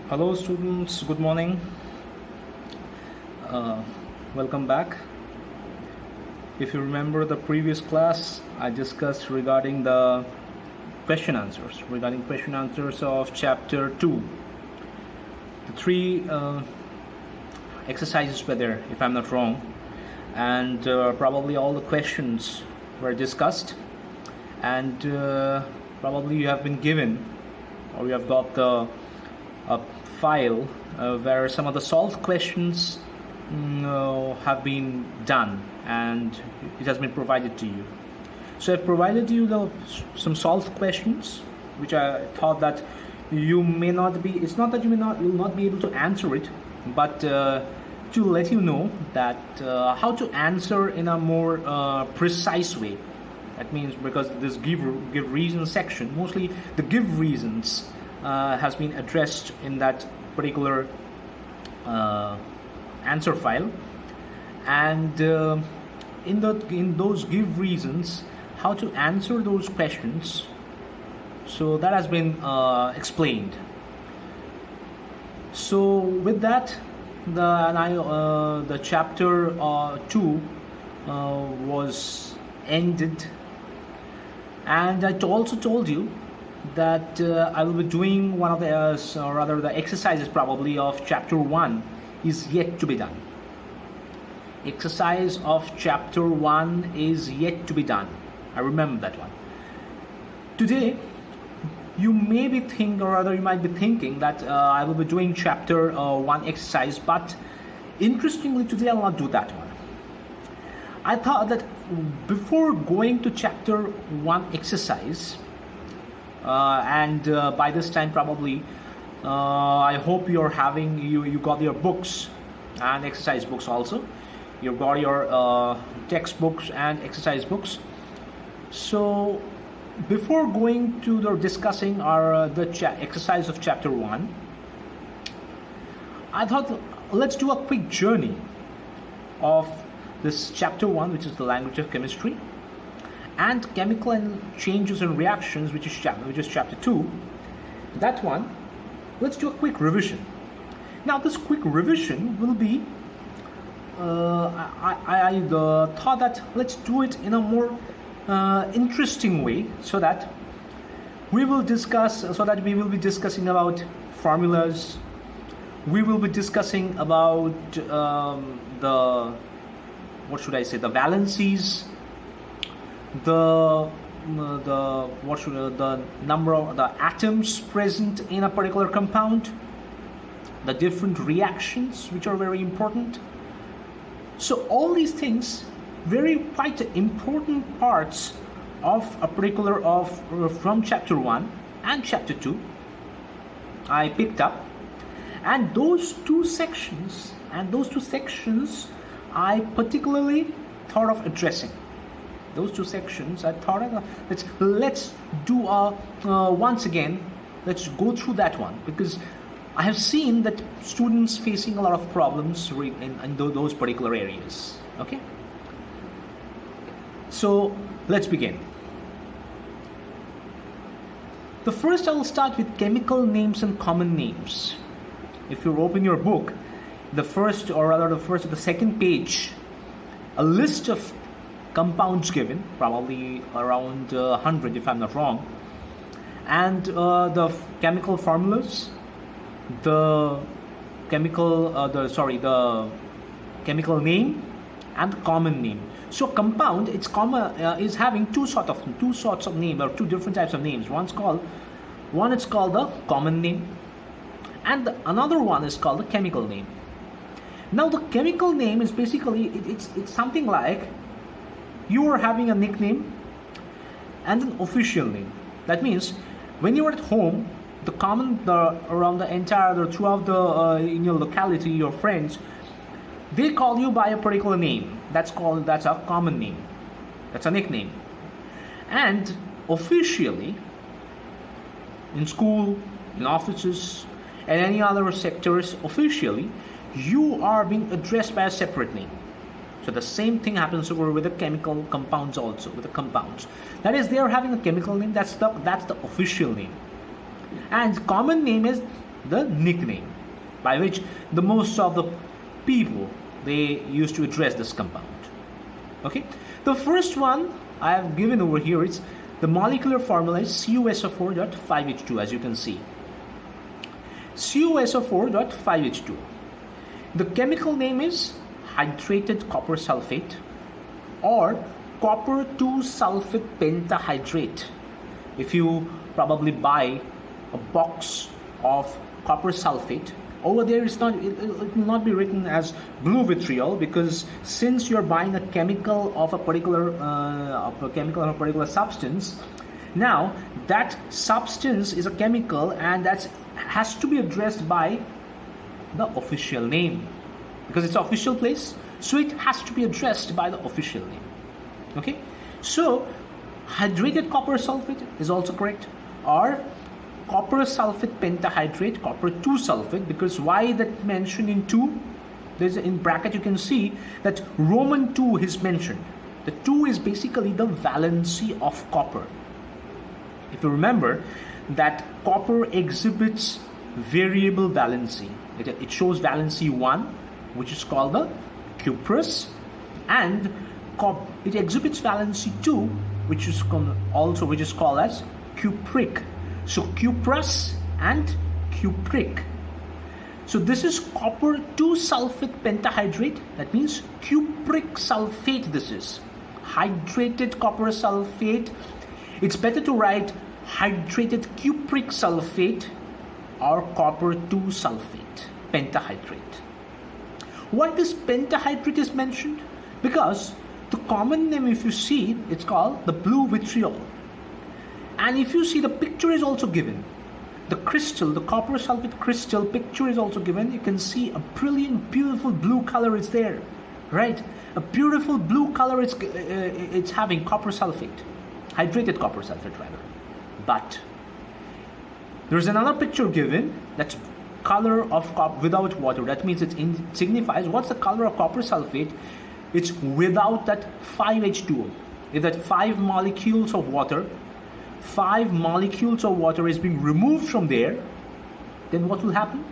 Hello students, good morning. Uh, Welcome back. If you remember the previous class, I discussed regarding question answers of chapter 2. The three exercises were there, if I'm not wrong, and probably all the questions were discussed, and probably you have been given, or you have got a file where some of the solved questions have been done, and it has been provided to you. So I've provided you some solved questions, which I thought that you may not be. It's not that you'll not be able to answer it, but to let you know that how to answer in a more precise way. That means because this give reasons section, mostly the give reasons has been addressed in that particular answer file, and in those give reasons, how to answer those questions. So that has been explained. So with that, the chapter 2 was ended, and I also told you that I will be doing one of the, or rather the exercises probably of chapter 1 is yet to be done. Exercise of chapter 1 is yet to be done. I remember that one. Today, you may be thinking, or rather you might be thinking that I will be doing chapter 1 exercise, but interestingly today I will not do that one. I thought that before going to chapter 1 exercise, and by this time probably I hope you're having you got your books and exercise books also. You've got your textbooks and exercise books. So before going to the discussing the exercise of chapter 1, I thought let's do a quick journey of this chapter 1, which is the language of chemistry, and chemical and changes and reactions, which is chapter 2. That one, let's do a quick revision. Now this quick revision will be I thought that let's do it in a more interesting way, so that we will be discussing about formulas. We will be discussing about the valencies, the number of the atoms present in a particular compound, the different reactions which are very important. So all these things, very quite important parts of a particular from chapter 1 and chapter 2 I picked up, and those two sections I particularly thought of addressing. Those two sections I thought of, let's do once again, let's go through that one, because I have seen that students facing a lot of problems in those particular areas. Okay, so let's begin. The first I will start with chemical names and common names. If you open your book, the second page, a list of compounds given, probably around 100 if I'm not wrong, and the chemical formulas, the chemical name and the common name. So compound, it's common is having two sorts of name, or two different types of names. One is called the common name, and another one is called the chemical name. Now the chemical name is basically it's something like you are having a nickname and an official name. That means when you are at home, around the entire, throughout in your locality, your friends, they call you by a particular name. That's a common name. That's a nickname. And officially, in school, in offices, and any other sectors, officially, you are being addressed by a separate name. So the same thing happens over with the chemical compounds also, with the compounds. That is, they are having a chemical name, that's the official name. And common name is the nickname by which the most of the people they used to address this compound. Okay, the first one I have given over here is the molecular formula is CuSO4.5H2, as you can see. CuSO4.5H2. The chemical name is hydrated copper sulfate or copper 2 sulfate pentahydrate. If you probably buy a box of copper sulfate, over there it will not be written as blue vitriol, because since you're buying a chemical of a particular substance, now that substance is a chemical and that has to be addressed by the official name, because it's an official place, so it has to be addressed by the official name. Okay, so hydrated copper sulfate is also correct, or copper sulfate pentahydrate, copper 2 sulfate, because why that mentioned in 2? There's in bracket you can see that Roman 2 is mentioned. The 2 is basically the valency of copper. If you remember that copper exhibits variable valency. It shows valency 1, which is called the cuprous, and it exhibits valency 2, which is called as cupric. So cuprous and cupric. So this is copper 2 sulfate pentahydrate. That means cupric sulfate. This is hydrated copper sulfate. It's better to write hydrated cupric sulfate or copper 2 sulfate pentahydrate. Why this pentahydrate is mentioned? Because the common name, if you see, it's called the blue vitriol. And if you see, the picture is also given. The crystal, the copper sulfate crystal picture is also given. You can see a brilliant, beautiful blue color is there, right? A beautiful blue color it's having copper sulfate, hydrated copper sulfate rather. But there's another picture given that's color of copper without water. That means it signifies what's the color of copper sulfate. It's without that 5H2O. If that 5 molecules of water is being removed from there, then what will happen?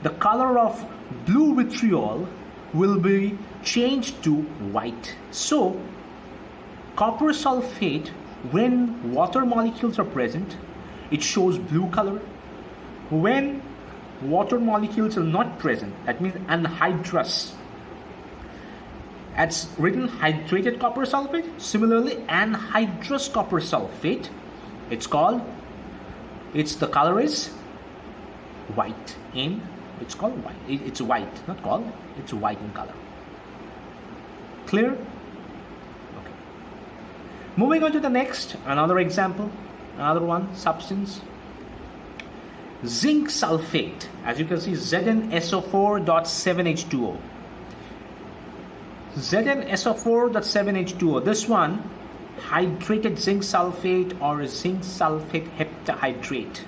The color of blue vitriol will be changed to white. So copper sulfate, when water molecules are present, it shows blue color. When water molecules are not present, that means anhydrous, it's written hydrated copper sulfate. Similarly, anhydrous copper sulfate, it's the color is white it's called white. It's white, not called, it's white in color. Clear? Okay. Moving on to the next, another example, another one, substance. Zinc sulfate, as you can see, ZnSO4.7H2O. ZnSO4.7H2O. This one, hydrated zinc sulfate or zinc sulfate heptahydrate.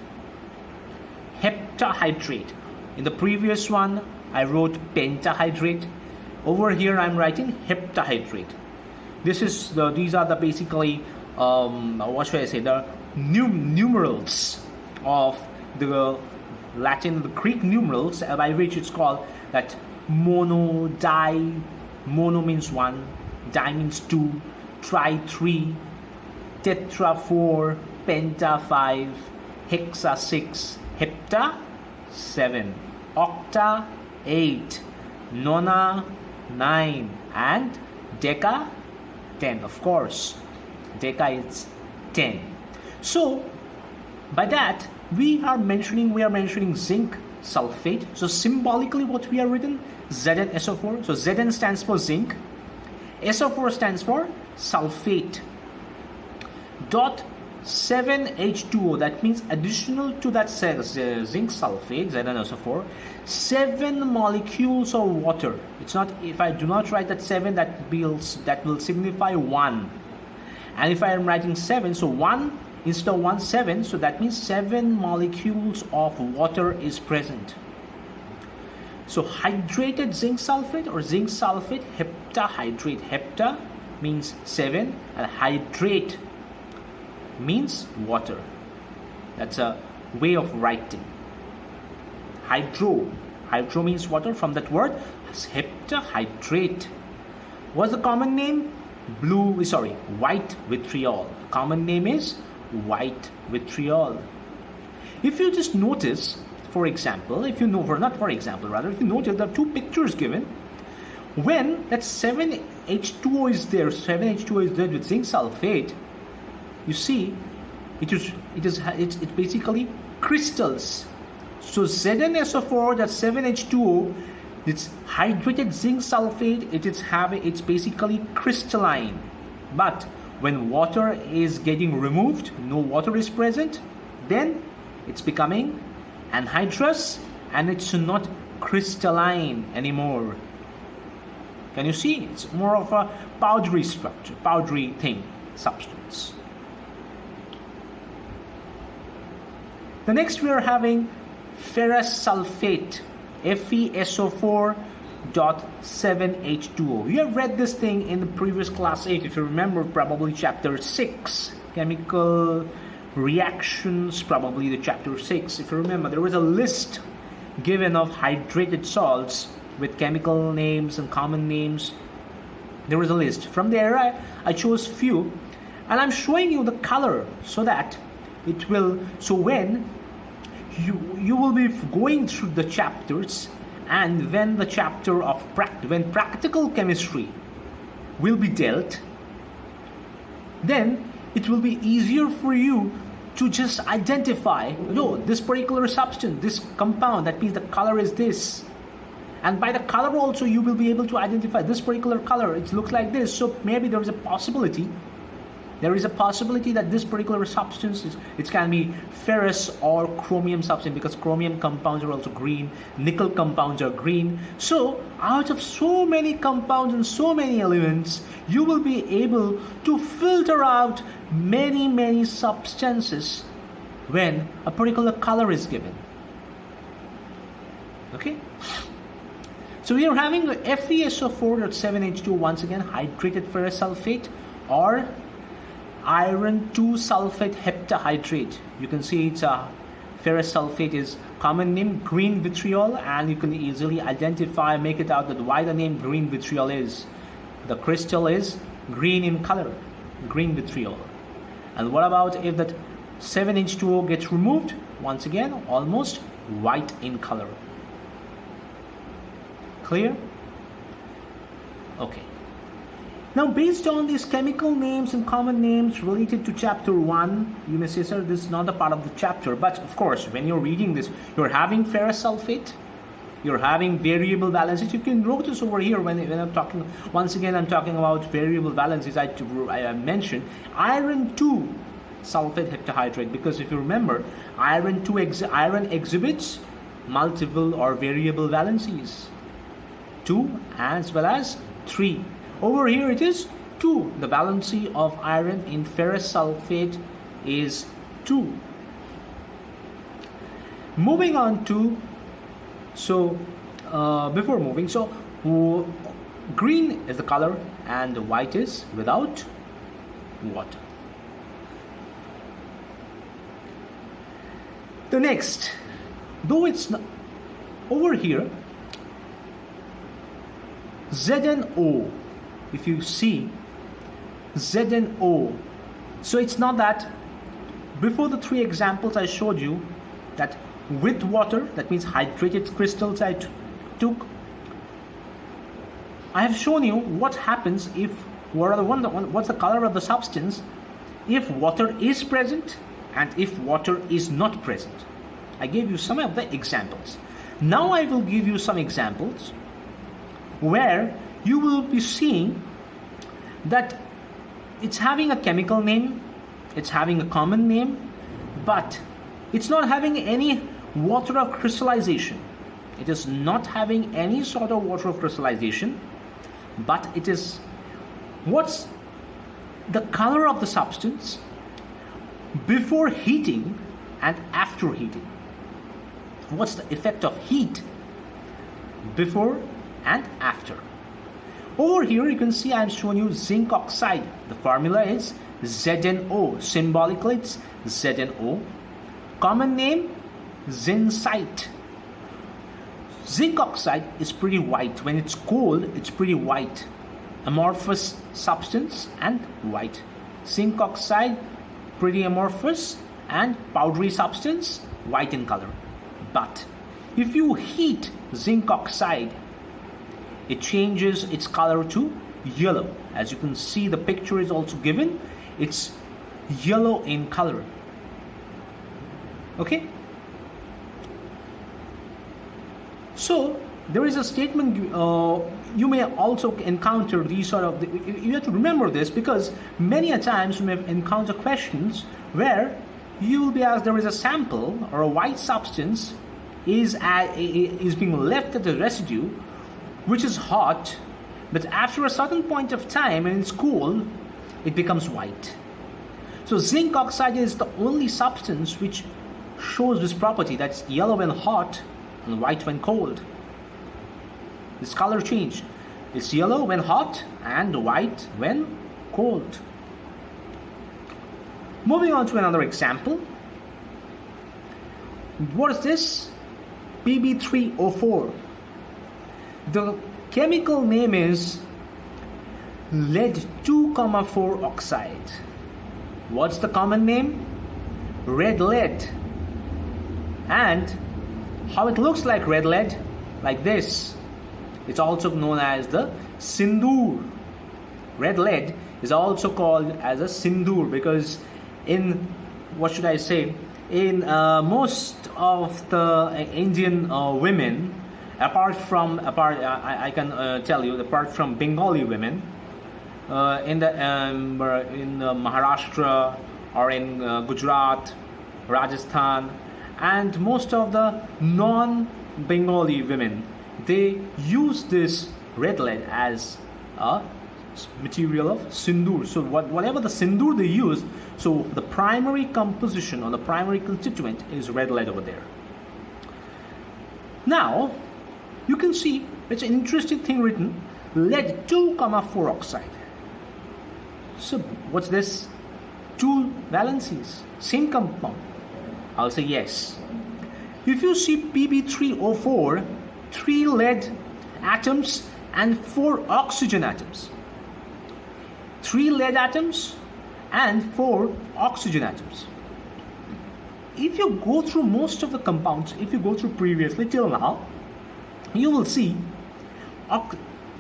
Heptahydrate. In the previous one, I wrote pentahydrate. Over here, I'm writing heptahydrate. These are the basically what should I say? The numerals of the Latin, the Greek numerals by which it's called that mono, di. Mono means 1, di means 2, tri 3, tetra 4, penta 5, hexa 6, hepta 7, octa 8, nona 9, and deca 10. Of course, deca is 10. So by that we are mentioning zinc sulfate. So symbolically what we are written, ZnSO4. So Zn stands for zinc, SO4 stands for sulfate. Dot 7H2O, that means additional to that zinc sulfate, ZnSO4, 7 molecules of water. It's not, if I do not write that 7, that will signify 1. And if I am writing 7, so 1 instead of 1, 7, so that means 7 molecules of water is present. So hydrated zinc sulfate or zinc sulfate heptahydrate. Hepta means 7 and hydrate means water. That's a way of writing. hydro. Hydro means water. From that word, heptahydrate. What's the common name? White vitriol. Common name is white vitriol. If you just notice, for example, if you notice there are two pictures given. When that 7H2O is there, with zinc sulfate, you see, it's basically crystals. So ZnSO4, that 7H2O, it's hydrated zinc sulfate. It's basically crystalline. But when water is getting removed, no water is present, then it's becoming anhydrous and it's not crystalline anymore. Can you see? It's more of a powdery structure, substance. The next we are having ferrous sulfate, FeSO4.7H2O. You have read this thing in the previous class 8, if you remember, probably chapter 6, chemical reactions, probably the chapter 6. If you remember, there was a list given of hydrated salts with chemical names and common names. There was a list. From there, I chose few, and I'm showing you the color so that it will. So when you will be going through the chapters, and when the chapter of when practical chemistry will be dealt, then it will be easier for you to just identify, this particular substance, this compound, that means the color is this. And by the color also, you will be able to identify this particular color. It looks like this. So maybe there is a possibility that this particular substance it can be ferrous or chromium substance, because chromium compounds are also green, nickel compounds are green. So out of so many compounds and so many elements, you will be able to filter out many substances when a particular color is given. Okay, so we are having the FeSO4.7H2, once again hydrated ferrous sulfate, or iron 2 sulfate heptahydrate. You can see it's a ferrous sulfate is common name green vitriol, and you can easily make it out that why the name green vitriol is. The crystal is green in color, green vitriol. And what about if that 7H2O gets removed? Once again, almost white in color. Clear? Okay. Now, based on these chemical names and common names related to chapter 1, you may say, sir, this is not a part of the chapter. But of course, when you're reading this, you're having ferrous sulfate, you're having variable valencies. You can note this over here when I'm talking. Once again, I'm talking about variable valencies. I mentioned iron 2 sulfate heptahydrate, because if you remember, iron exhibits multiple or variable valencies, 2 as well as 3. Over here it is 2. The valency of iron in ferrous sulfate is 2. Moving on to, before moving, green is the color and white is without water. The next, though it's not, over here, ZnO, if you see ZnO, so it's not that, before the 3 examples I showed you, that with water, that means hydrated crystals I took, I have shown you what happens if, what's the color of the substance if water is present and if water is not present. I gave you some of the examples. Now I will give you some examples where you will be seeing that it's having a chemical name, it's having a common name, but it's not having any water of crystallization. It is not having any sort of water of crystallization, but it is, what's the color of the substance before heating and after heating? What's the effect of heat before and after? Over here you can see I'm showing you zinc oxide. The formula is ZnO. Symbolically it's ZnO. Common name zincite. Zinc oxide is pretty white. When it's cold, it's pretty white. Amorphous substance and white. Zinc oxide, pretty amorphous and powdery substance, white in color. But if you heat zinc oxide, it changes its color to yellow. As you can see, the picture is also given. It's yellow in color. Okay? So there is a statement, you may also encounter these sort of, you have to remember this because many a times you may encounter questions where you will be asked, there is a sample or a white substance is being left at the residue which is hot, but after a certain point of time and it's cool, it becomes white. So zinc oxide is the only substance which shows this property, that's yellow when hot and white when cold. This color change. It's yellow when hot and white when cold. Moving on to another example. What is this? Pb3O4. The chemical name is lead 2,4 oxide. What's the common name? Red lead. And how it looks like red lead, like this. It's also known as the sindoor. Red lead is also called as a sindoor because in, what should I say, in most of the Indian women, apart from Bengali women, in Maharashtra or in Gujarat, Rajasthan, and most of the non-Bengali women, they use this red lead as a material of sindoor. So whatever the sindoor they use, so the primary composition or the primary constituent is red lead over there. Now, you can see it's an interesting thing written, lead 2,4 oxide. So what's this? 2 valencies, same compound. I'll say yes. If you see Pb3O4, 3 lead atoms and 4 oxygen atoms. 3 lead atoms and 4 oxygen atoms. If you go through most of the compounds, if you go through previously till now, you will see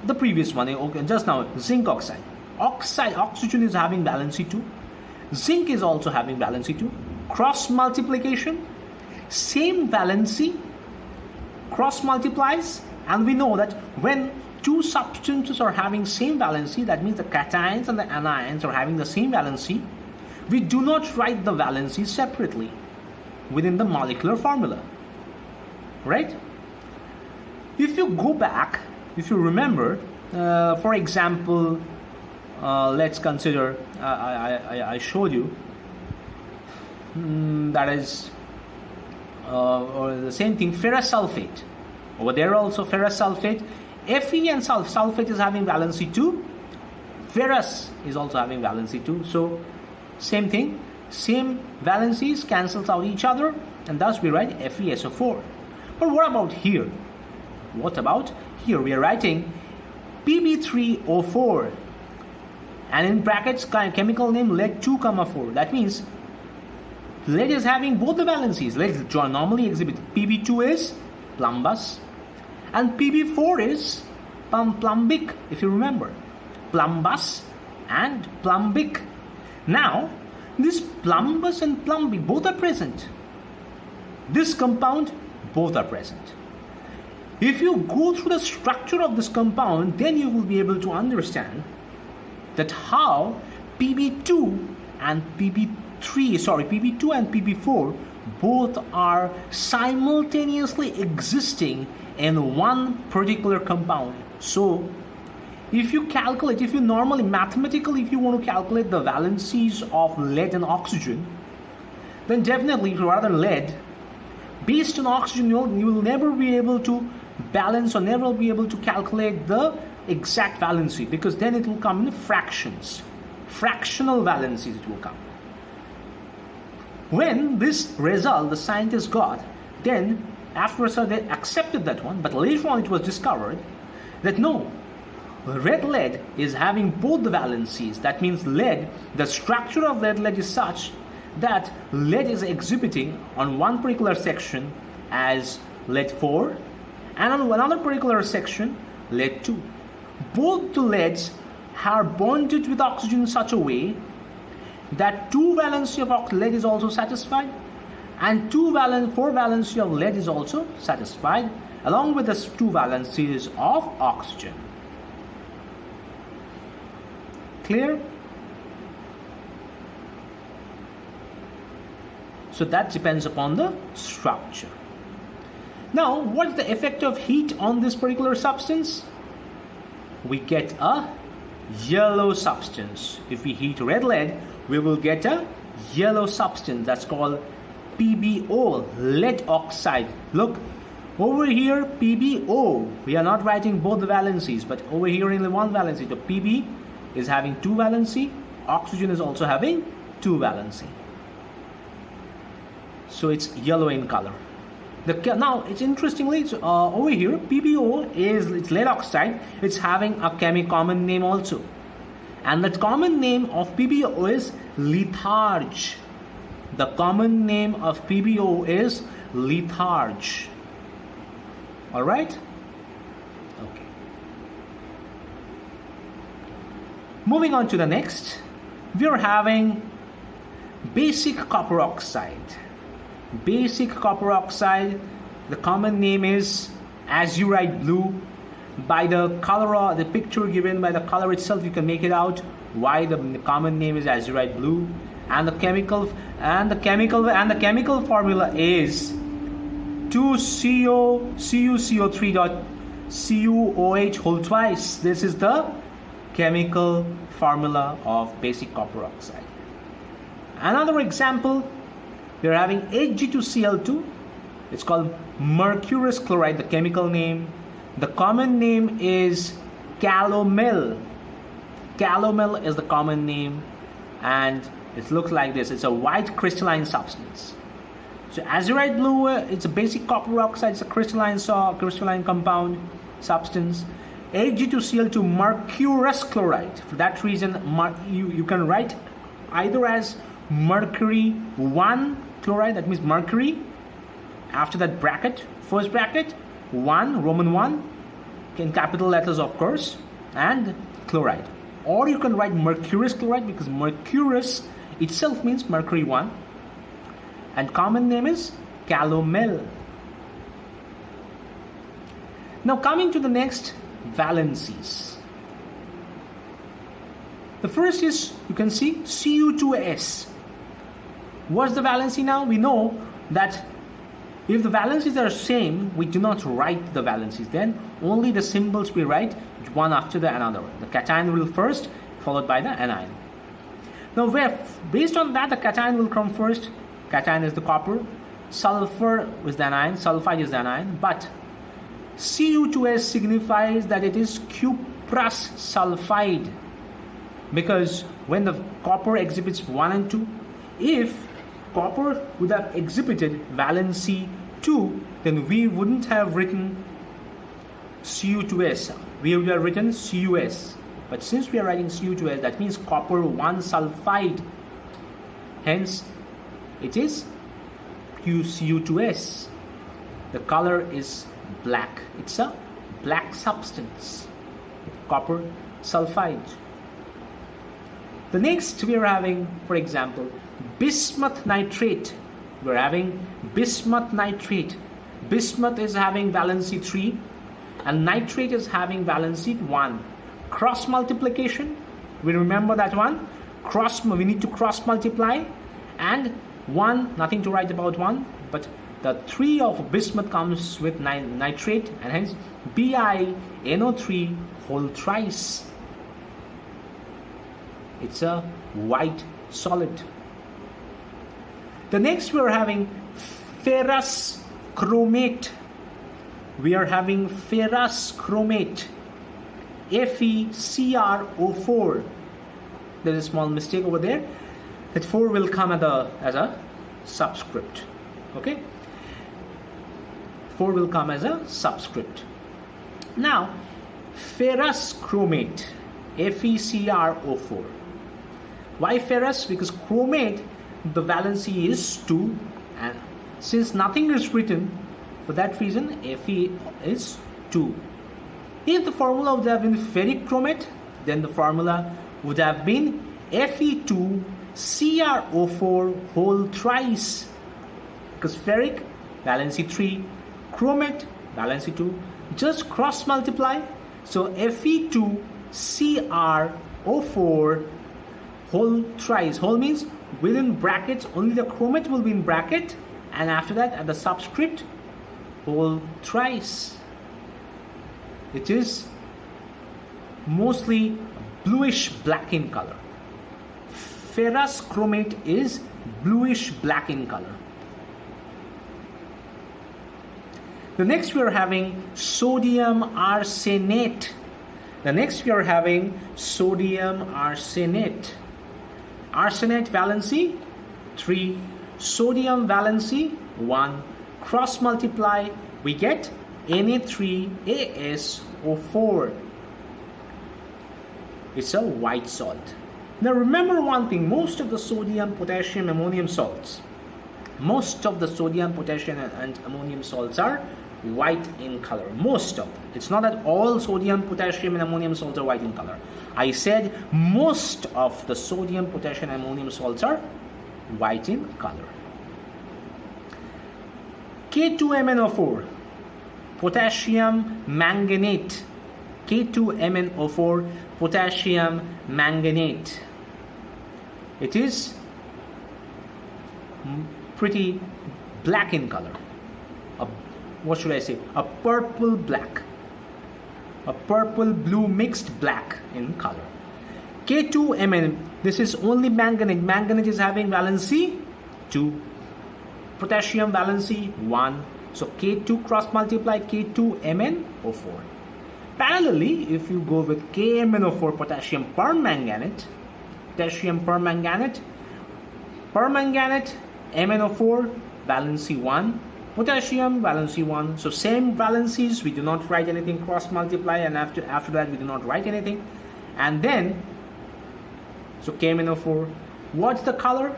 the previous one, just now, zinc oxide. Oxygen is having valency 2. Zinc is also having valency 2. Cross multiplication, same valency, cross multiplies, and we know that when 2 substances are having same valency, that means the cations and the anions are having the same valency. We do not write the valency separately within the molecular formula, right? If you go back, if you remember, for example, let's consider, I showed you, that is, or the same thing, ferrous sulfate. Over there also ferrous sulfate. Fe and sulfate is having valency 2. Ferrous is also having valency 2. So same thing, same valencies cancels out each other, and thus we write FeSO4. But what about here? What about here? We are writing Pb3O4, and in brackets chemical name lead 2,4. That means lead is having both the valencies. Lead normally exhibit Pb2 is plumbous and Pb4 is plumbic, if you remember. Plumbous and plumbic. Now, this plumbous and plumbic both are present. This compound, both are present. If you go through the structure of this compound, then you will be able to understand that how Pb2 and Pb4 both are simultaneously existing in one particular compound. So if you normally mathematically, if you want to calculate the valencies of lead and oxygen, then definitely rather than lead, based on oxygen, you will never be able to balance or never be able to calculate the exact valency, because then it will come in fractions. Fractional valencies it will come. When this result the scientists got, then After so they accepted that one, but later on it was discovered that no, red lead is having both the valencies. That means lead, the structure of red lead is such that lead is exhibiting on one particular section as lead 4 and on another particular section lead 2. Both the leads are bonded with oxygen in such a way that 2 valency of lead is also satisfied and 4 valency of lead is also satisfied along with the 2 valencies of oxygen. Clear? So that depends upon the structure. Now, what is the effect of heat on this particular substance? We get a yellow substance. If we heat red lead, we will get a yellow substance. That's called PbO, lead oxide. Look, over here PbO. We are not writing both the valencies, but over here only one valency. So Pb is having 2 valency. Oxygen is also having 2 valency. So it's yellow in color. Now it's interestingly over here PbO is it's lead oxide. It's having a common name also, and the common name of PbO is litharge. The common name of PbO is litharge. All right. Okay. Moving on to the next, we are having basic copper oxide. Basic copper oxide, the common name is azurite blue. By the color, the picture given by the color itself, you can make it out why the common name is azurite blue. And the chemical formula is 2CuCO3.CuOH whole twice. This is the chemical formula of basic copper oxide. Another example, we are having Hg2Cl2. It's called mercurous chloride, the chemical name. The common name is calomel. Calomel is the common name, and it looks like this. It's a white crystalline substance. So azurite blue, it's a basic copper oxide. It's a crystalline compound substance. Hg2Cl2, mercurous chloride. For that reason, you can write either as mercury 1 chloride, that means mercury, after that bracket, first bracket, 1, Roman 1, in capital letters of course, and chloride. Or you can write mercurous chloride because mercurous itself means mercury 1, and common name is calomel. Now coming to the next valencies. The first is, you can see Cu2s. What's the valency now? We know that if the valencies are same, we do not write the valencies. Then only the symbols we write, one after the another. The cation will first, followed by the anion. Now, based on that, the cation will come first. Cation is the copper. Sulfur is the anion. Sulfide is the anion. But Cu2s signifies that it is cuprous sulfide, because when the copper exhibits 1 and 2, if copper would have exhibited valency 2, then we wouldn't have written Cu2s. We would have written Cus. But since we are writing Cu2s, that means copper 1 sulfide. Hence, it is Cu2s. The color is black. It's a black substance. Copper sulfide. The next we are having, for example, bismuth nitrate. We're having bismuth nitrate. Bismuth is having valency 3 and nitrate is having valency 1. Cross multiplication, we remember that one. We need to cross multiply, and 1, nothing to write about 1, but the 3 of bismuth comes with nitrate, and hence BiNO3 whole thrice. It's a white solid. The next we are having ferrous chromate. We are having ferrous chromate. FeCrO4. There's a small mistake over there. That 4 will come as a subscript. Okay. 4 will come as a subscript. Now, ferrous chromate, FeCrO4. Why ferrous? Because chromate, the valency is 2, and since nothing is written, for that reason Fe is 2. If the formula would have been ferric chromate, then the formula would have been Fe2CrO4 whole thrice. Because ferric, valency 3, chromate, valency 2, just cross multiply. So Fe2CrO4 whole thrice. Whole means within brackets, only the chromate will be in bracket, and after that at the subscript, whole thrice. It is mostly bluish black in color. Ferrous chromate is bluish black in color. The next we are having sodium arsenate. Arsenate valency 3, sodium valency 1. Cross multiply, we get Na3AsO4. It's a white salt. Now remember one thing, most of the sodium, potassium, ammonium salts are white in color. Most of them. It's not that all sodium, potassium and ammonium salts are white in color. I said most of the sodium, potassium and ammonium salts are white in color. K2MnO4, potassium manganate. K2MnO4, potassium manganate. It is pretty black in color. What should I say? A purple black. A purple blue mixed black in color. K2Mn, this is only manganate. Manganate is having valency 2. Potassium valency 1. So K2 cross multiply K2MnO4. Parallelly, if you go with KMnO4, potassium permanganate, MnO4, valency 1, potassium, valency 1. So same valencies, we do not write anything, cross multiply, and after that we do not write anything. And then, so KMnO4, what's the color?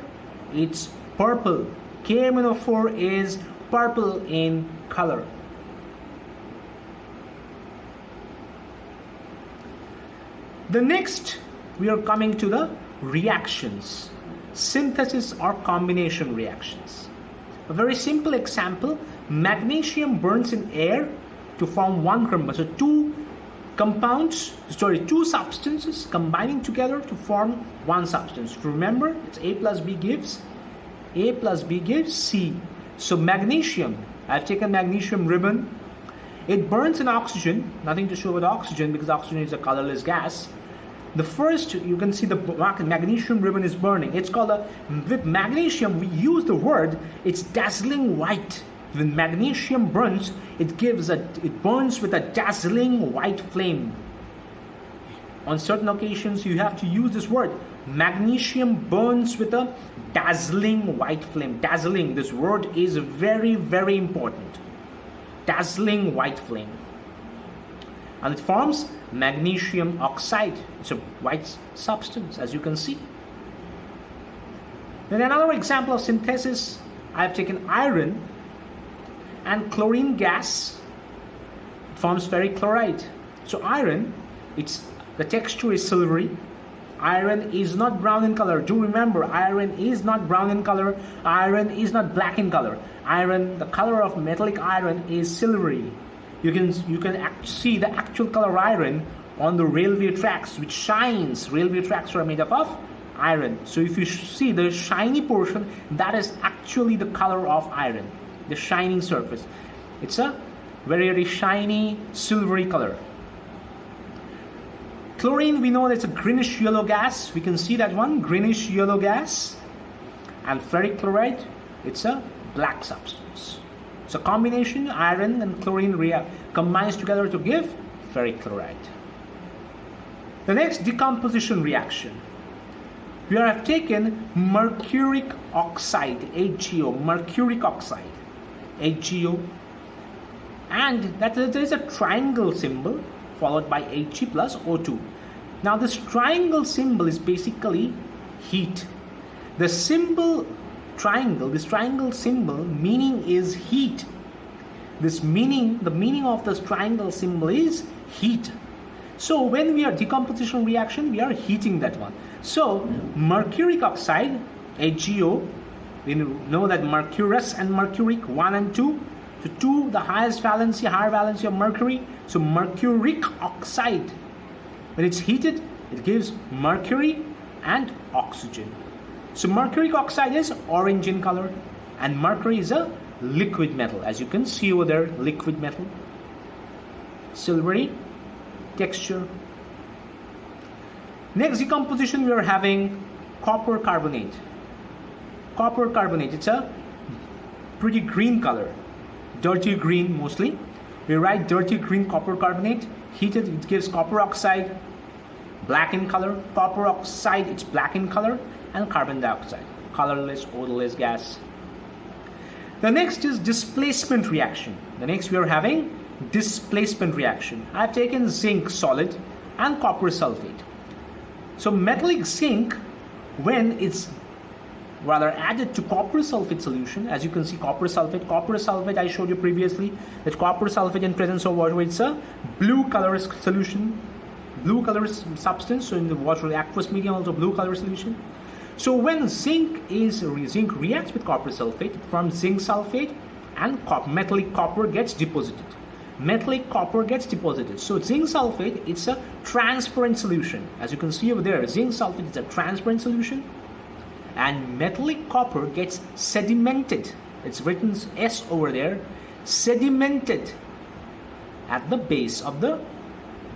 It's purple. KMnO4 is purple in color. The next, we are coming to the reactions, synthesis or combination reactions. A very simple example, magnesium burns in air to form one compound. So two substances combining together to form one substance. Remember, it's A plus B gives C. So magnesium, I've taken magnesium ribbon. It burns in oxygen, nothing to show with oxygen because oxygen is a colorless gas. The first, you can see the magnesium ribbon is burning. It's called with magnesium, we use the word, it's dazzling white. When magnesium burns, it burns with a dazzling white flame. On certain occasions, you have to use this word. Magnesium burns with a dazzling white flame. Dazzling, this word is very, very important. Dazzling white flame. And it forms magnesium oxide. It's a white substance, as you can see. Then another example of synthesis, I've taken iron and chlorine gas. It forms ferric chloride. So iron, the texture is silvery. Iron is not brown in color. Do remember, iron is not brown in color. Iron is not black in color. Iron, the color of metallic iron is silvery. You can see the actual color of iron on the railway tracks, which shines. Railway tracks are made up of iron. So if you see the shiny portion, that is actually the color of iron, the shining surface. It's a very, very shiny, silvery color. Chlorine, we know that's a greenish yellow gas. We can see that one, greenish yellow gas. And ferric chloride, it's a black substance. So combination, iron and chlorine combines together to give ferric chloride. The next decomposition reaction. We have taken mercuric oxide, HgO, mercuric oxide, HgO, and that there is a triangle symbol followed by Hg plus O2. Now this triangle symbol is basically heat. The symbol triangle, this triangle symbol meaning is heat. The meaning of this triangle symbol is heat. So when we are decomposition reaction, we are heating that one. So mercuric oxide, HgO, we know that mercurous and mercuric 1 and 2. So 2, the higher valency of mercury. So mercuric oxide, when it's heated, it gives mercury and oxygen. So mercuric oxide is orange in color, and mercury is a liquid metal, as you can see over there, liquid metal, silvery texture. Next decomposition, we are having copper carbonate. Copper carbonate, it's a pretty green color, dirty green mostly. We write dirty green copper carbonate. Heated, it gives copper oxide, black in color. Copper oxide, it's black in color. And carbon dioxide, colorless, odorless gas. The next is displacement reaction. The next we are having displacement reaction. I have taken zinc solid and copper sulfate. So metallic zinc, when it's rather added to copper sulfate solution, as you can see, copper sulfate I showed you previously that copper sulfate in presence of water, it's a blue color solution, blue color substance. So in the water aqueous medium also blue color solution. So when zinc reacts with copper sulfate, from zinc sulfate and metallic copper gets deposited. Metallic copper gets deposited. So zinc sulfate, it's a transparent solution. As you can see over there, zinc sulfate is a transparent solution, and metallic copper gets sedimented. It's written S over there, sedimented at the base of the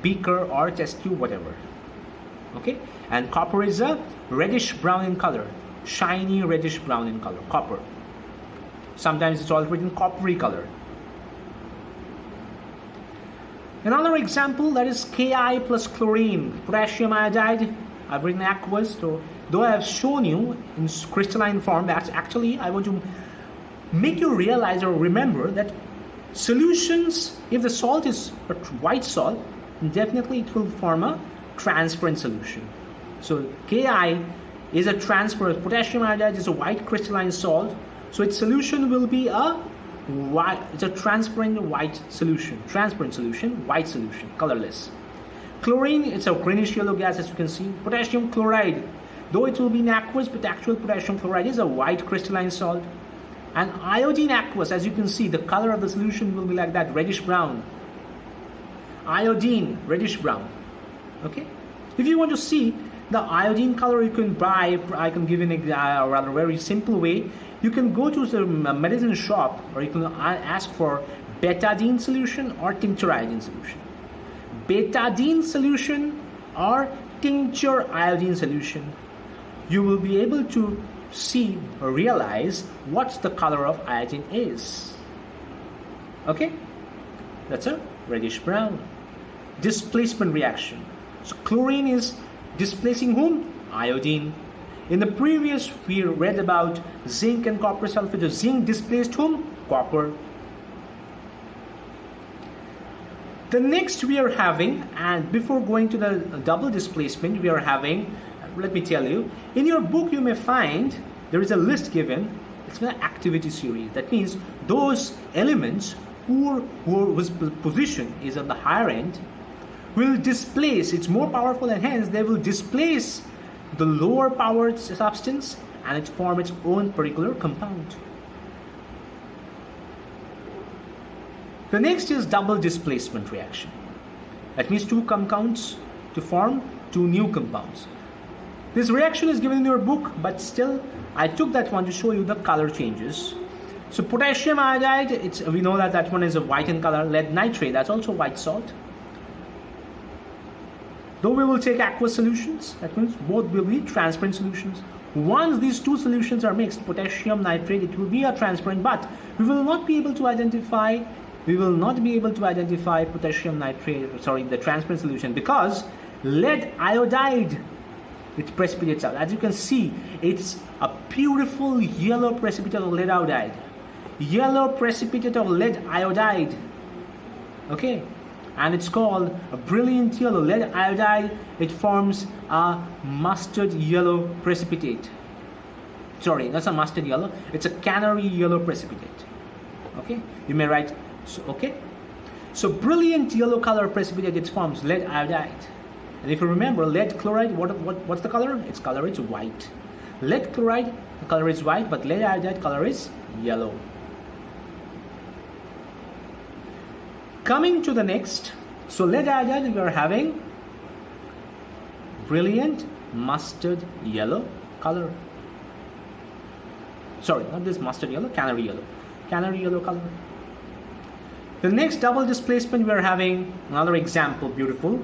beaker or test tube, whatever. Okay, and copper is a reddish brown in color, shiny reddish brown in color, copper. Sometimes it's also written coppery color. Another example, that is Ki plus chlorine, potassium iodide. I've written aqueous, so though I have shown you in crystalline form, that's actually I want to make you realize or remember that solutions, if the salt is a white salt, definitely it will form a transparent solution. So Ki is a transparent, potassium iodide is a white crystalline salt, so its solution will be it's a transparent white solution, white solution, colorless. Chlorine, it's a greenish yellow gas, as you can see. Potassium chloride, though it will be in aqueous, but actual potassium chloride is a white crystalline salt. And iodine aqueous, as you can see, the color of the solution will be like that, reddish brown. Iodine, reddish brown. Okay, if you want to see the iodine color, you can buy, I can give you a rather very simple way. You can go to the medicine shop, or you can ask for betadine solution or tincture iodine solution. Betadine solution or tincture iodine solution, you will be able to see or realize what the color of iodine is. Okay, that's a reddish brown. Displacement reaction. So chlorine is displacing whom? Iodine. In the previous we read about zinc and copper sulfate. So zinc displaced whom? Copper. The next we are having, and before going to the double displacement, we are having, let me tell you, in your book you may find there is a list given. It's an activity series. That means those elements whose position is at the higher end will displace, it's more powerful, and hence they will displace the lower powered substance and it form its own particular compound. The next is double displacement reaction. That means two compounds to form two new compounds. This reaction is given in your book, but still I took that one to show you the color changes. So potassium iodide, we know that one is a white in color. Lead nitrate, that's also white salt. Though we will take aqueous solutions, that means both will be transparent solutions. Once these two solutions are mixed, potassium nitrate, it will be a transparent, but we will not be able to identify potassium nitrate, the transparent solution, because lead iodide, it precipitates out. As you can see, it's a beautiful yellow precipitate of lead iodide. Yellow precipitate of lead iodide. Okay, and it's called a brilliant yellow. Lead iodide, it forms a mustard yellow precipitate. Sorry, that's a mustard yellow, it's a canary yellow precipitate. Okay, you may write, so brilliant yellow color precipitate, it forms lead iodide. And if you remember, lead chloride, what's the color? Its color is white. Lead chloride, the color is white, but lead iodide color is yellow. Coming to the next, so lead iodide, we are having brilliant mustard yellow color. Sorry, not this mustard yellow, canary yellow color. The next double displacement, we are having another example, beautiful,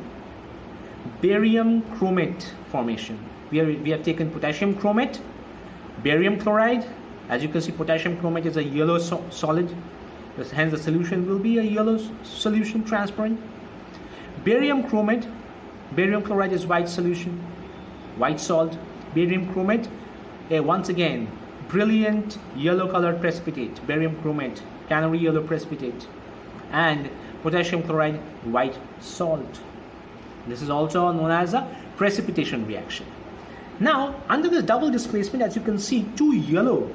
barium chromate formation. We have taken potassium chromate, barium chloride. As you can see, potassium chromate is a yellow solid, hence the solution will be a yellow solution, transparent. Barium chromate, barium chloride is white solution, white salt. Barium chromate, once again, brilliant yellow colored precipitate, barium chromate, canary yellow precipitate, and potassium chloride, white salt. This is also known as a precipitation reaction. Now, under this double displacement, as you can see, two yellow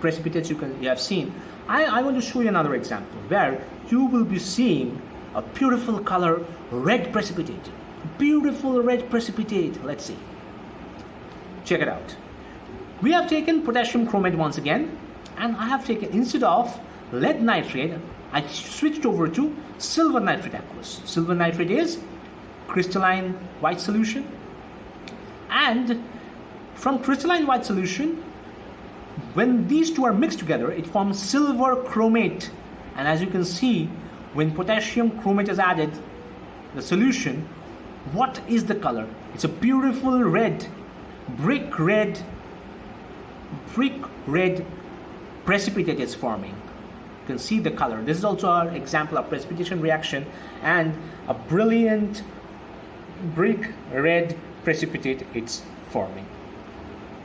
precipitates you have seen. I want to show you another example where you will be seeing a beautiful color red precipitate. Beautiful red precipitate. Let's see. Check it out. We have taken potassium chromate once again, and I have taken, instead of lead nitrate, I switched over to silver nitrate aqueous. Silver nitrate is crystalline white solution, and from crystalline white solution, when these two are mixed together, it forms silver chromate. And as you can see, when potassium chromate is added, the solution, what is the color? It's a beautiful red, brick red precipitate is forming. You can see the color. This is also an example of precipitation reaction, and a brilliant brick red precipitate it's forming.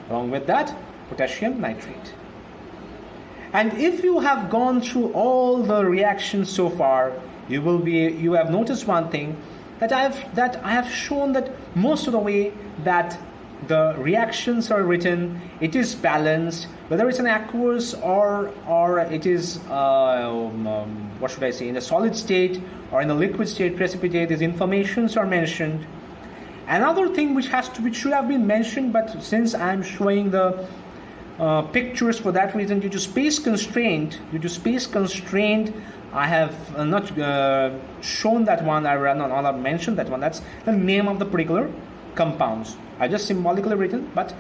Along with that, potassium nitrate. And if you have gone through all the reactions so far, you have noticed one thing, that I have shown that most of the way that the reactions are written, it is balanced, whether it's an aqueous or it is what should I say, in the solid state or in the liquid state precipitate, these informations are mentioned. Another thing which should have been mentioned, but since I'm showing the pictures for that reason, due to space constraint, I have not shown that one. I have not mentioned that one. That's the name of the particular compounds. I just symbolically written, but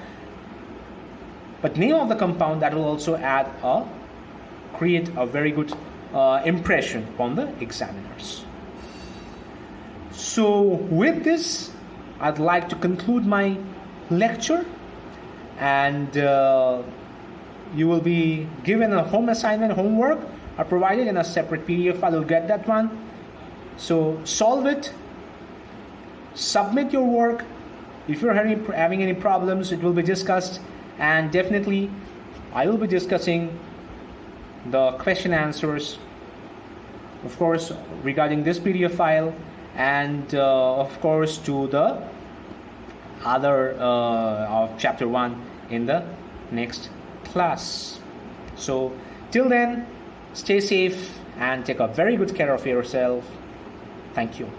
name of the compound, that will also create a very good impression on the examiners. So with this, I'd like to conclude my lecture, and you will be given a home assignment, homework are provided in a separate PDF file. You'll get that one. So solve it, submit your work. If you're having any problems, it will be discussed, and definitely I will be discussing the question answers, of course, regarding this PDF file, and of course to the other of chapter 1 in the next class. So till then, stay safe and take a very good care of yourself. Thank you.